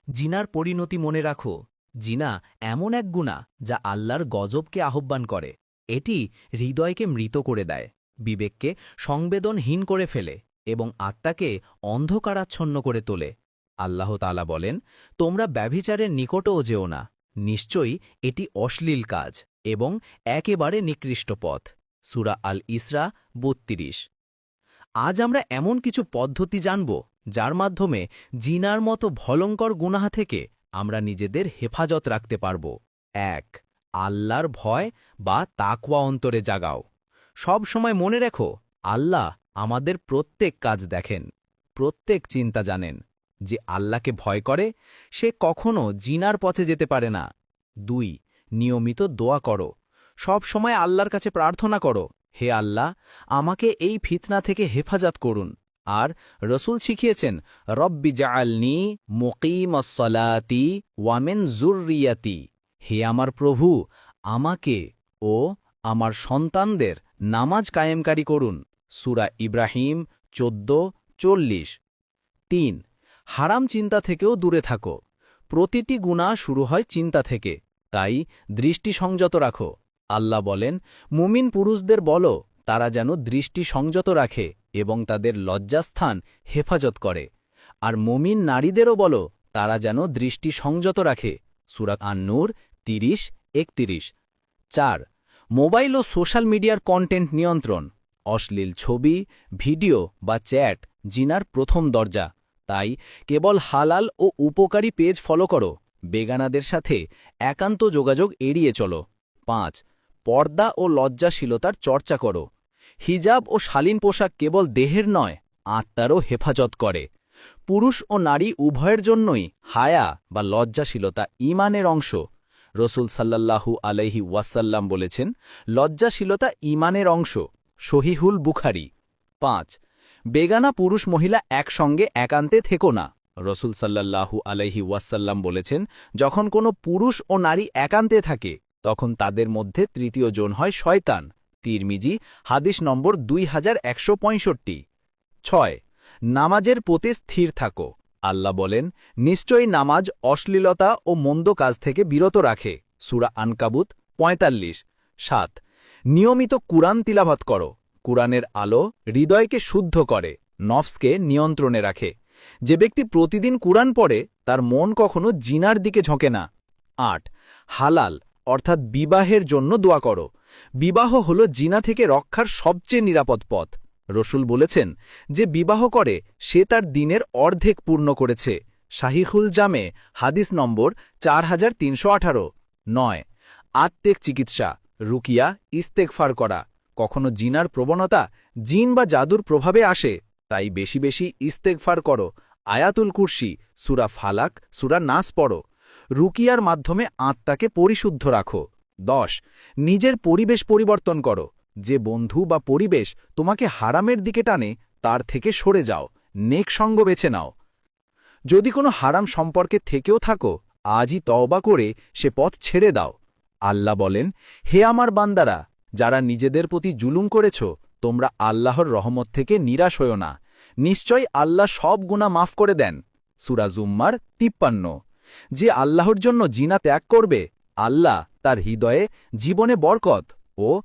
জিনার পরিণতি মনে রাখো। জিনা এমন এক গুনাহ যা আল্লাহর গজবকে আহ্বান করে। এটি হৃদয়কে মৃত করে দেয়, বিবেককে সংবেদনহীন করে ফেলে এবং আত্মাকে অন্ধকারাচ্ছন্ন করে তোলে। আল্লাহ তাআলা বলেন, তোমরা ব্যভিচারের নিকটও যেও না। নিশ্চয়ই এটি অশ্লীল কাজ এবং একেবারে নিকৃষ্ট পথ। সূরা আল ইসরা ৩২। আজ আমরা এমন কিছু পদ্ধতি জানব যার মাধ্যমে জিনার মতো ভয়ঙ্কর গুনাহ থেকে আমরা নিজেদের হেফাজত রাখতে পারব। ১. আল্লাহর ভয় বা তাকওয়া অন্তরে জাগাও। সব সময় মনে রেখো, আল্লাহ আমাদের প্রত্যেক কাজ দেখেন, প্রত্যেক চিন্তা জানেন। যে আল্লাহকে ভয় করে সে কখনো জিনার পথে যেতে পারে না। ২. নিয়মিত দোয়া করো। সব সময় আল্লাহর কাছে প্রার্থনা করো, হে আল্লাহ, আমাকে এই ফিতনা থেকে হেফাজত করুন। আর রসুল শিখিয়েছেন, রব্বি জাআলনি মুকিমাস-সালাতি ওয়া মিন যুররিয়াতি। হে আমার প্রভু, আমাকে ও আমার সন্তানদের নামাজ কায়েমকারী করুন। সূরা ইব্রাহিম ১৪:৪০। ৩. হারাম চিন্তা থেকেও দূরে থাকো। প্রতিটি গুনাহ শুরু হয় চিন্তা থেকে, তাই দৃষ্টি সংযত রাখো। আল্লাহ বলেন, মুমিন পুরুষদের বলো তারা যেন দৃষ্টি সংযত রাখে এবং তাদের লজ্জাস্থান হেফাজত করে। আর মুমিন নারীদেরও বলো তারা যেন দৃষ্টি সংযত রাখে। সূরা আন-নূর ৩০:৩১। ৪. মোবাইল ও সোশ্যাল মিডিয়ার কন্টেন্ট নিয়ন্ত্রণ। অশ্লীল ছবি, ভিডিও বা চ্যাট জিনার প্রথম দরজা। তাই কেবল হালাল ও উপকারী পেজ ফলো করো। বেগানাদের সাথে একান্ত যোগাযোগ এড়িয়ে চলো। ৫. পর্দা ও লজ্জাশীলতার চর্চা করো। হিজাব ও শালীন পোশাক কেবল দেহের নয়, আত্মারও হেফাজত করে। পুরুষ ও নারী উভয়ের জন্যই হায়া বা লজ্জাশীলতা ঈমানের অংশ। রসুল সাল্লাল্লাহু আলাইহি ওয়াসাল্লাম বলেছেন, লজ্জাশীলতা ঈমানের অংশ। সহিহুল বুখারী। ৫. বেগানা পুরুষ মহিলা একসঙ্গে একান্তে থেকো না। রসুল সাল্লাল্লাহু আলাইহি ওয়াসাল্লাম বলেছেন, যখন কোনো পুরুষ ও নারী একান্তে থাকে তখন তাদের মধ্যে তৃতীয় জন হয় শয়তান। তিরমিজি হাদিস নম্বর 2165। ৬. নামাজের প্রতি স্থির থাকো। আল্লাহ বলেন, নিশ্চয়ই নামাজ অশ্লীলতা ও মন্দ কাজ থেকে বিরত রাখে। সূরা আনকাবুত ৪৫। ৭. নিয়মিত কুরআন তিলাওয়াত করো। কুরআনের আলো হৃদয়কে শুদ্ধ করে, নফসকে নিয়ন্ত্রণে রাখে। যে ব্যক্তি প্রতিদিন কুরআন পড়ে তার মন কখনো জিনার দিকে ঝোঁকে না। ৮. হালাল অর্থাৎ বিবাহের জন্য দোয়া করো। বিবাহ হল জিনা থেকে রক্ষার সবচেয়ে নিরাপদ পথ। রসুল বলেছেন, যে বিবাহ করে সে তার দিনের অর্ধেক পূর্ণ করেছে। শাহিহুল জামে হাদিস নম্বর ৪৩১৮। ৯. আত্মিক চিকিৎসা, রুকিয়া, ইস্তেগফার করা। কখনো জিনার প্রবণতা জিন বা জাদুর প্রভাবে আসে, তাই বেশি বেশি ইস্তেগফার করো। আয়াতুল কুরসি, সূরা ফালাক, সূরা নাস পড়ো। রুকিয়ার মাধ্যমে আত্মাকে পরিশুদ্ধ রাখো। ১০. নিজের পরিবেশ পরিবর্তন করো। যে বন্ধু বা পরিবেশ তোমাকে হারামের দিকে টানে তার থেকে সরে যাও, নেক সঙ্গ বেছে নাও। যদি কোনো হারাম সম্পর্কে থেকেও থাকো, আজই তওবা করে সে পথ ছেড়ে দাও। আল্লাহ বলেন, হে আমার বান্দারা, যারা নিজেদের প্রতি জুলুম করেছ, তোমরা আল্লাহর রহমত থেকে নিরাশ হও না। নিশ্চয় আল্লাহ সব গুনাহ মাফ করে দেন। সূরা জুম্মার ৫৩। যে আল্লাহর জন্য জিনা ত্যাগ করবে, আল্লাহ তার হৃদয়ে জীবনে বরকত ও